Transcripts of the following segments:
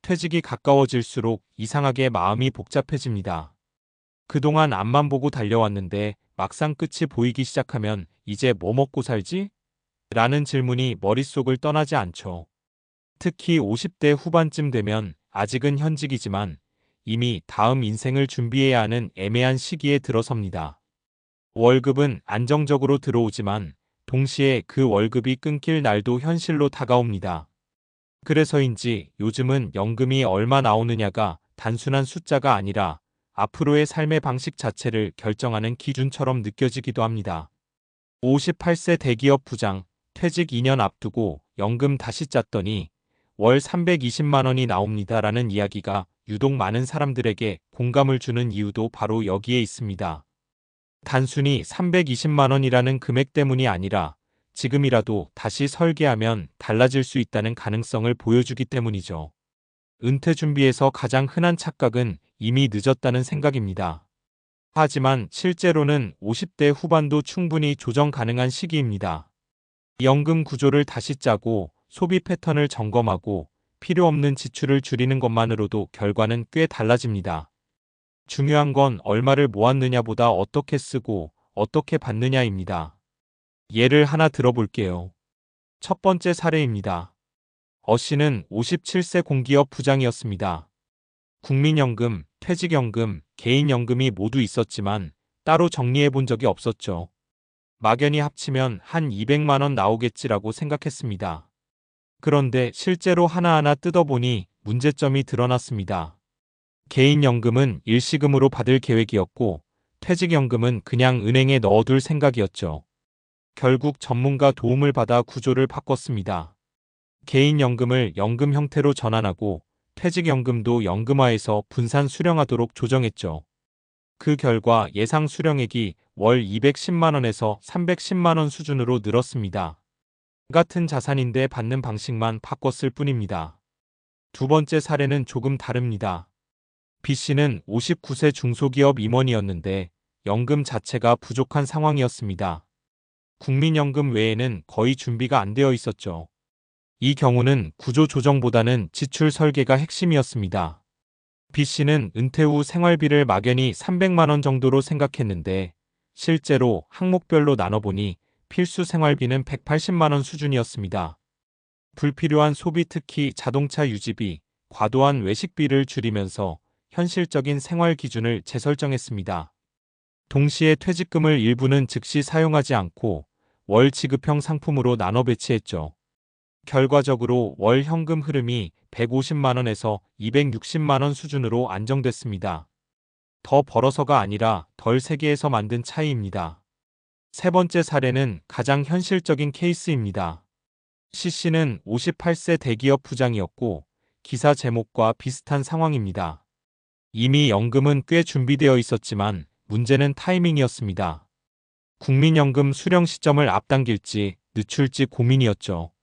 퇴직이 가까워질수록 이상하게 마음이 복잡해집니다. 그동안 앞만 보고 달려왔는데 막상 끝이 보이기 시작하면 이제 뭐 먹고 살지? 라는 질문이 머릿속을 떠나지 않죠. 특히 50대 후반쯤 되면 아직은 현직이지만 이미 다음 인생을 준비해야 하는 애매한 시기에 들어섭니다. 월급은 안정적으로 들어오지만 동시에 그 월급이 끊길 날도 현실로 다가옵니다. 그래서인지 요즘은 연금이 얼마 나오느냐가 단순한 숫자가 아니라 앞으로의 삶의 방식 자체를 결정하는 기준처럼 느껴지기도 합니다. 58세 대기업 부장, 퇴직 2년 앞두고 연금 다시 짰더니 월 320만 원이 나옵니다라는 이야기가 유독 많은 사람들에게 공감을 주는 이유도 바로 여기에 있습니다. 단순히 320만 원이라는 금액 때문이 아니라 지금이라도 다시 설계하면 달라질 수 있다는 가능성을 보여주기 때문이죠. 은퇴 준비에서 가장 흔한 착각은 이미 늦었다는 생각입니다. 하지만 실제로는 50대 후반도 충분히 조정 가능한 시기입니다. 연금 구조를 다시 짜고 소비 패턴을 점검하고 필요 없는 지출을 줄이는 것만으로도 결과는 꽤 달라집니다. 중요한 건 얼마를 모았느냐보다 어떻게 쓰고 어떻게 받느냐입니다. 예를 하나 들어볼게요. 첫 번째 사례입니다. 어 씨는 57세 공기업 부장이었습니다. 국민연금, 퇴직연금, 개인연금이 모두 있었지만 따로 정리해 본 적이 없었죠. 막연히 합치면 한 200만 원 나오겠지라고 생각했습니다. 그런데 실제로 하나하나 뜯어보니 문제점이 드러났습니다. 개인연금은 일시금으로 받을 계획이었고 퇴직연금은 그냥 은행에 넣어둘 생각이었죠. 결국 전문가 도움을 받아 구조를 바꿨습니다. 개인연금을 연금 형태로 전환하고 퇴직연금도 연금화해서 분산 수령하도록 조정했죠. 그 결과 예상 수령액이 월 210만 원에서 310만 원 수준으로 늘었습니다. 같은 자산인데 받는 방식만 바꿨을 뿐입니다. 두 번째 사례는 조금 다릅니다. B씨는 59세 중소기업 임원이었는데 연금 자체가 부족한 상황이었습니다. 국민연금 외에는 거의 준비가 안 되어 있었죠. 이 경우는 구조 조정보다는 지출 설계가 핵심이었습니다. B씨는 은퇴 후 생활비를 막연히 300만 원 정도로 생각했는데 실제로 항목별로 나눠보니 필수 생활비는 180만 원 수준이었습니다. 불필요한 소비, 특히 자동차 유지비, 과도한 외식비를 줄이면서 현실적인 생활 기준을 재설정했습니다. 동시에 퇴직금을 일부는 즉시 사용하지 않고 월 지급형 상품으로 나눠 배치했죠. 결과적으로 월 현금 흐름이 150만 원에서 260만 원 수준으로 안정됐습니다. 더 벌어서가 아니라 덜 세게 해서 만든 차이입니다. 세 번째 사례는 가장 현실적인 케이스입니다. C씨는 58세 대기업 부장이었고 기사 제목과 비슷한 상황입니다. 이미 연금은 꽤 준비되어 있었지만 문제는 타이밍이었습니다. 국민연금 수령 시점을 앞당길지 늦출지 고민이었죠.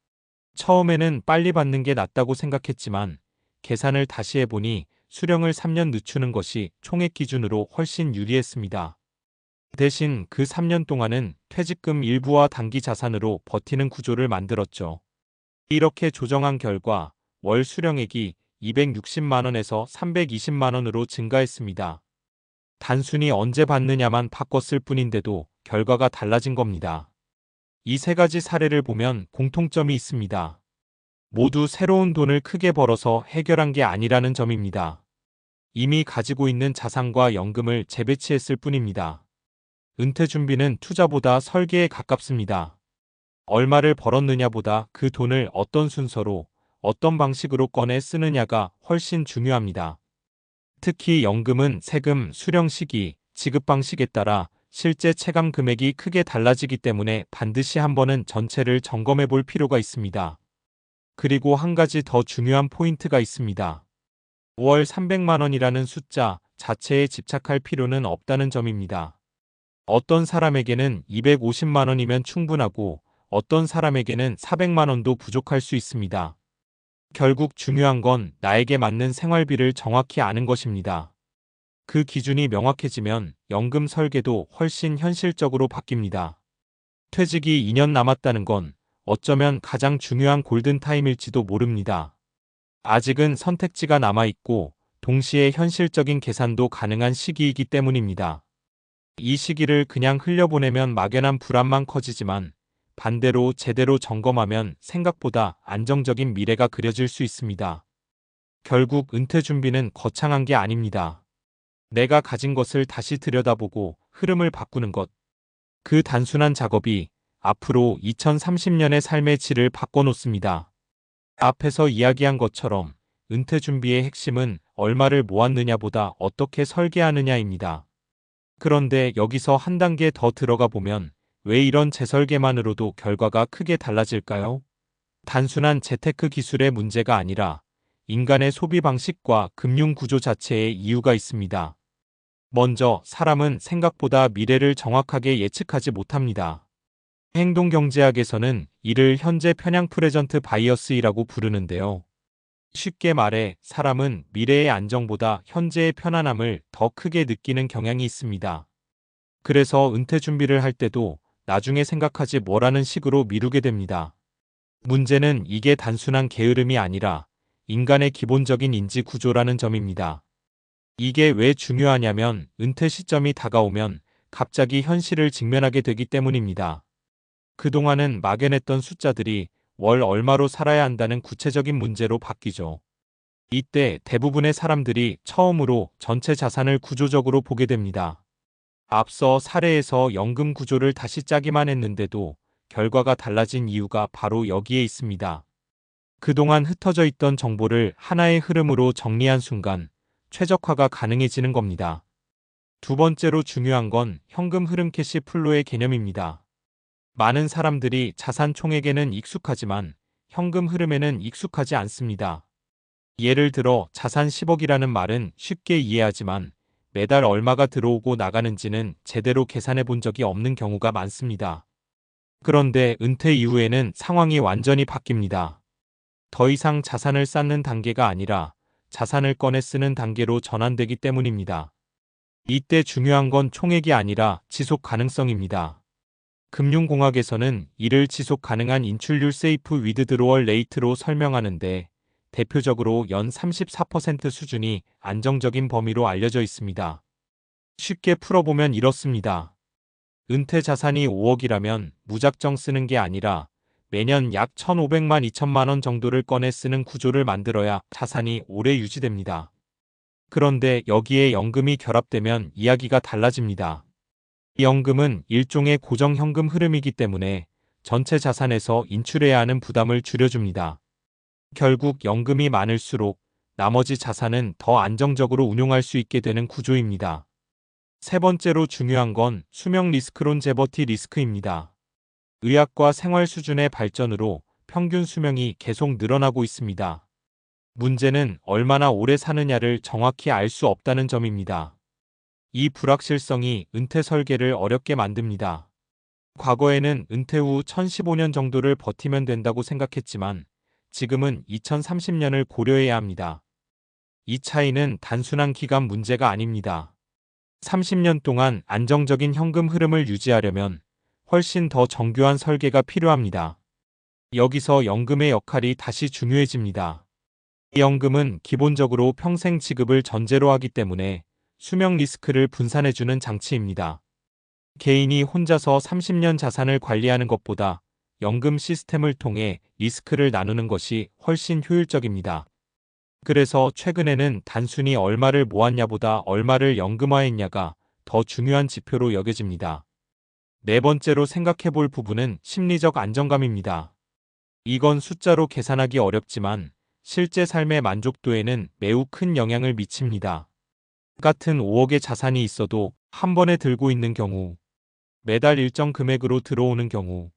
처음에는 빨리 받는 게 낫다고 생각했지만 계산을 다시 해보니 수령을 3년 늦추는 것이 총액 기준으로 훨씬 유리했습니다. 대신 그 3년 동안은 퇴직금 일부와 단기 자산으로 버티는 구조를 만들었죠. 이렇게 조정한 결과 월 수령액이 260만 원에서 320만 원으로 증가했습니다. 단순히 언제 받느냐만 바꿨을 뿐인데도 결과가 달라진 겁니다. 이 세 가지 사례를 보면 공통점이 있습니다. 모두 새로운 돈을 크게 벌어서 해결한 게 아니라는 점입니다. 이미 가지고 있는 자산과 연금을 재배치했을 뿐입니다. 은퇴 준비는 투자보다 설계에 가깝습니다. 얼마를 벌었느냐보다 그 돈을 어떤 순서로, 어떤 방식으로 꺼내 쓰느냐가 훨씬 중요합니다. 특히 연금은 세금, 수령 시기, 지급 방식에 따라 실제 체감 금액이 크게 달라지기 때문에 반드시 한 번은 전체를 점검해 볼 필요가 있습니다. 그리고 한 가지 더 중요한 포인트가 있습니다. 월 300만 원이라는 숫자 자체에 집착할 필요는 없다는 점입니다. 어떤 사람에게는 250만 원이면 충분하고 어떤 사람에게는 400만 원도 부족할 수 있습니다. 결국 중요한 건 나에게 맞는 생활비를 정확히 아는 것입니다. 그 기준이 명확해지면 연금 설계도 훨씬 현실적으로 바뀝니다. 퇴직이 2년 남았다는 건 어쩌면 가장 중요한 골든타임일지도 모릅니다. 아직은 선택지가 남아있고 동시에 현실적인 계산도 가능한 시기이기 때문입니다. 이 시기를 그냥 흘려보내면 막연한 불안만 커지지만 반대로 제대로 점검하면 생각보다 안정적인 미래가 그려질 수 있습니다. 결국 은퇴 준비는 거창한 게 아닙니다. 내가 가진 것을 다시 들여다보고 흐름을 바꾸는 것. 그 단순한 작업이 앞으로 2030년의 삶의 질을 바꿔놓습니다. 앞에서 이야기한 것처럼 은퇴 준비의 핵심은 얼마를 모았느냐보다 어떻게 설계하느냐입니다. 그런데 여기서 한 단계 더 들어가 보면 왜 이런 재설계만으로도 결과가 크게 달라질까요? 단순한 재테크 기술의 문제가 아니라 인간의 소비 방식과 금융 구조 자체에 이유가 있습니다. 먼저 사람은 생각보다 미래를 정확하게 예측하지 못합니다. 행동경제학에서는 이를 현재 편향 프레전트 바이어스이라고 부르는데요. 쉽게 말해 사람은 미래의 안정보다 현재의 편안함을 더 크게 느끼는 경향이 있습니다. 그래서 은퇴 준비를 할 때도 나중에 생각하지 뭐라는 식으로 미루게 됩니다. 문제는 이게 단순한 게으름이 아니라 인간의 기본적인 인지 구조라는 점입니다. 이게 왜 중요하냐면 은퇴 시점이 다가오면 갑자기 현실을 직면하게 되기 때문입니다. 그동안은 막연했던 숫자들이 월 얼마로 살아야 한다는 구체적인 문제로 바뀌죠. 이때 대부분의 사람들이 처음으로 전체 자산을 구조적으로 보게 됩니다. 앞서 사례에서 연금 구조를 다시 짜기만 했는데도 결과가 달라진 이유가 바로 여기에 있습니다. 그동안 흩어져 있던 정보를 하나의 흐름으로 정리한 순간 최적화가 가능해지는 겁니다. 두 번째로 중요한 건 현금 흐름 캐시 플로의 개념입니다. 많은 사람들이 자산 총액에는 익숙하지만 현금 흐름에는 익숙하지 않습니다. 예를 들어 자산 10억이라는 말은 쉽게 이해하지만 매달 얼마가 들어오고 나가는지는 제대로 계산해 본 적이 없는 경우가 많습니다. 그런데 은퇴 이후에는 상황이 완전히 바뀝니다. 더 이상 자산을 쌓는 단계가 아니라 자산을 꺼내 쓰는 단계로 전환되기 때문입니다. 이때 중요한 건 총액이 아니라 지속 가능성입니다. 금융공학에서는 이를 지속 가능한 인출률 세이프 위드드로얼 레이트로 설명하는데 대표적으로 연 34% 수준이 안정적인 범위로 알려져 있습니다. 쉽게 풀어보면 이렇습니다. 은퇴 자산이 5억이라면 무작정 쓰는 게 아니라 매년 약 1,500만 2천만 원 정도를 꺼내 쓰는 구조를 만들어야 자산이 오래 유지됩니다. 그런데 여기에 연금이 결합되면 이야기가 달라집니다. 이 연금은 일종의 고정 현금 흐름이기 때문에 전체 자산에서 인출해야 하는 부담을 줄여줍니다. 결국 연금이 많을수록 나머지 자산은 더 안정적으로 운용할 수 있게 되는 구조입니다. 세 번째로 중요한 건 수명 리스크론제버티 리스크입니다. 의학과 생활 수준의 발전으로 평균 수명이 계속 늘어나고 있습니다. 문제는 얼마나 오래 사느냐를 정확히 알 수 없다는 점입니다. 이 불확실성이 은퇴 설계를 어렵게 만듭니다. 과거에는 은퇴 후 1015년 정도를 버티면 된다고 생각했지만 지금은 2030년을 고려해야 합니다. 이 차이는 단순한 기간 문제가 아닙니다. 30년 동안 안정적인 현금 흐름을 유지하려면 훨씬 더 정교한 설계가 필요합니다. 여기서 연금의 역할이 다시 중요해집니다. 이 연금은 기본적으로 평생 지급을 전제로 하기 때문에 수명 리스크를 분산해주는 장치입니다. 개인이 혼자서 30년 자산을 관리하는 것보다 연금 시스템을 통해 리스크를 나누는 것이 훨씬 효율적입니다. 그래서 최근에는 단순히 얼마를 모았냐보다 얼마를 연금화했냐가 더 중요한 지표로 여겨집니다. 네 번째로 생각해 볼 부분은 심리적 안정감입니다. 이건 숫자로 계산하기 어렵지만 실제 삶의 만족도에는 매우 큰 영향을 미칩니다. 같은 5억의 자산이 있어도 한 번에 들고 있는 경우, 매달 일정 금액으로 들어오는 경우,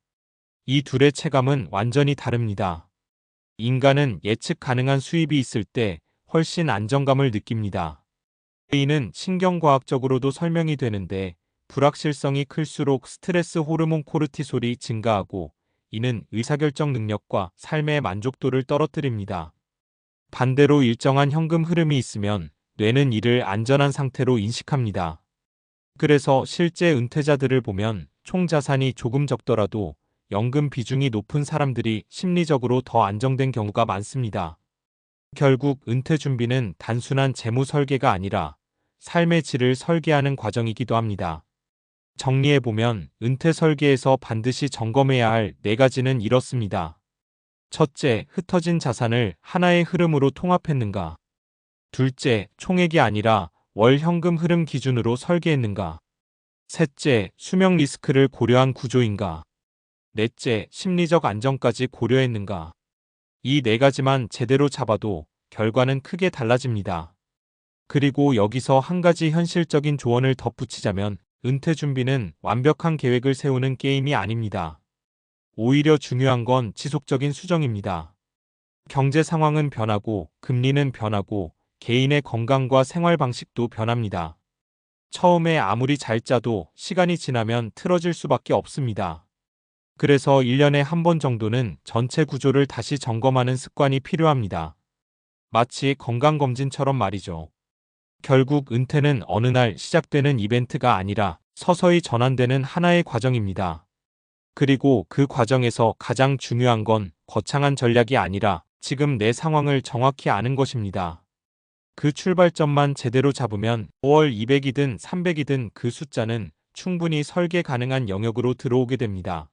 이 둘의 체감은 완전히 다릅니다. 인간은 예측 가능한 수입이 있을 때 훨씬 안정감을 느낍니다. 이는 신경과학적으로도 설명이 되는데 불확실성이 클수록 스트레스 호르몬 코르티솔이 증가하고 이는 의사결정 능력과 삶의 만족도를 떨어뜨립니다. 반대로 일정한 현금 흐름이 있으면 뇌는 이를 안전한 상태로 인식합니다. 그래서 실제 은퇴자들을 보면 총 자산이 조금 적더라도 연금 비중이 높은 사람들이 심리적으로 더 안정된 경우가 많습니다. 결국 은퇴 준비는 단순한 재무 설계가 아니라 삶의 질을 설계하는 과정이기도 합니다. 정리해보면 은퇴 설계에서 반드시 점검해야 할 4가지는 이렇습니다. 첫째, 흩어진 자산을 하나의 흐름으로 통합했는가? 둘째, 총액이 아니라 월 현금 흐름 기준으로 설계했는가? 셋째, 수명 리스크를 고려한 구조인가? 넷째, 심리적 안정까지 고려했는가? 이 4가지만 제대로 잡아도 결과는 크게 달라집니다. 그리고 여기서 한 가지 현실적인 조언을 덧붙이자면 은퇴 준비는 완벽한 계획을 세우는 게임이 아닙니다. 오히려 중요한 건 지속적인 수정입니다. 경제 상황은 변하고 금리는 변하고 개인의 건강과 생활 방식도 변합니다. 처음에 아무리 잘 짜도 시간이 지나면 틀어질 수밖에 없습니다. 그래서 1년에 한 번 정도는 전체 구조를 다시 점검하는 습관이 필요합니다. 마치 건강검진처럼 말이죠. 결국 은퇴는 어느 날 시작되는 이벤트가 아니라 서서히 전환되는 하나의 과정입니다. 그리고 그 과정에서 가장 중요한 건 거창한 전략이 아니라 지금 내 상황을 정확히 아는 것입니다. 그 출발점만 제대로 잡으면 5월 200이든 300이든 그 숫자는 충분히 설계 가능한 영역으로 들어오게 됩니다.